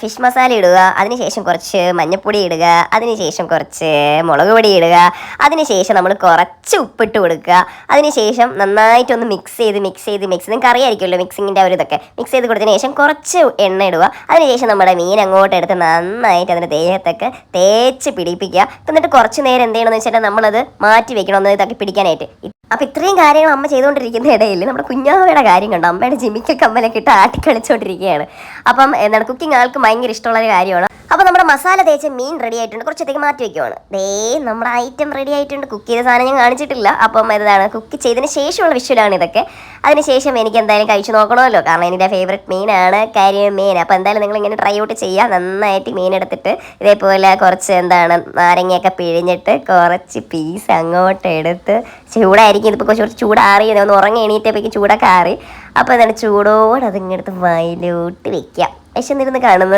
Fish masala ഇടുക, അതിനുശേഷം കുറച്ച് മഞ്ഞൾപ്പൊടി ഇടുക, അതിനുശേഷം കുറച്ച് മുളക് പൊടി ഇടുക, അതിനുശേഷം നമ്മൾ കുറച്ച് ഉപ്പിട്ട് കൊടുക്കുക. അതിനുശേഷം നന്നായിട്ടൊന്ന് മിക്സ് ചെയ്ത് നിങ്ങൾക്ക് അറിയാമായിരിക്കുമല്ലോ മിക്സിങ്ങിൻ്റെ ഒരു ഇതൊക്കെ മിക്സ് ചെയ്ത് കൊടുത്തതിന് ശേഷം കുറച്ച് എണ്ണ ഇടുക. അതിനുശേഷം നമ്മുടെ മീൻ അങ്ങോട്ട് എടുത്ത് നന്നായിട്ട് അതിൻ്റെ ദേഹത്തൊക്കെ തേച്ച് പിടിപ്പിക്കുക. എന്നിട്ട് കുറച്ച് നേരം എന്ത് ചെയ്യണമെന്ന് വെച്ചാൽ നമ്മളത് മാറ്റി വെക്കണം ഒന്ന് ഇതൊക്കെ പിടിക്കാനായിട്ട്. അപ്പം ഇത്രയും കാര്യങ്ങൾ അമ്മ ചെയ്തുകൊണ്ടിരിക്കുന്ന ഇടയിൽ നമ്മുടെ കുഞ്ഞാവയുടെ കാര്യം കണ്ടു. അമ്മയുടെ ജിമിക്ക കമ്മലൊക്കെ ഇട്ട് ആട്ടി കളിച്ചുകൊണ്ടിരിക്കുകയാണ്. അപ്പം എന്താണ് കുക്കിംഗ് ആൾക്ക് ഭയങ്കര ഇഷ്ടമുള്ളൊരു കാര്യമാണ്. അപ്പോൾ നമ്മുടെ മസാല തേച്ച മീൻ റെഡി ആയിട്ടുണ്ട്, കുറച്ചത്തേക്ക് മാറ്റി വെക്കുവാണ്. നമ്മുടെ ഐറ്റം റെഡി ആയിട്ടുണ്ട്. കുക്ക് ചെയ്ത സാധനം ഞാൻ കാണിച്ചിട്ടില്ല. അപ്പം ഇതാണ് കുക്ക് ചെയ്തതിന് ശേഷമുള്ള വിഷ്വലാണ് ഇതൊക്കെ. അതിനുശേഷം എനിക്ക് എന്തായാലും കഴിച്ചു നോക്കണമല്ലോ, കാരണം എൻ്റെ ഫേവറേറ്റ് മീനാണ് കരിമീൻ. അപ്പോൾ എന്തായാലും നിങ്ങൾ ഇങ്ങനെ ട്രൈ ഔട്ട് ചെയ്യുക. നന്നായിട്ട് മീൻ എടുത്തിട്ട് ഇതേപോലെ കുറച്ച് നാരങ്ങയൊക്കെ പിഴിഞ്ഞിട്ട് കുറച്ച് പീസ് അങ്ങോട്ട് എടുത്ത് ചൂടായിരിക്കും. ഇതിപ്പോൾ കുറച്ച് ചൂടാറി ഒന്ന് ഉറങ്ങി എണീറ്റപ്പോഴേക്കും ചൂടൊക്കെ ആറി. അപ്പോൾ ചൂടോടെ അതിങ്ങെടുത്ത് വായിലോട്ട് വെക്കുക. വിശന്നിരുന്ന് കാണുന്നത്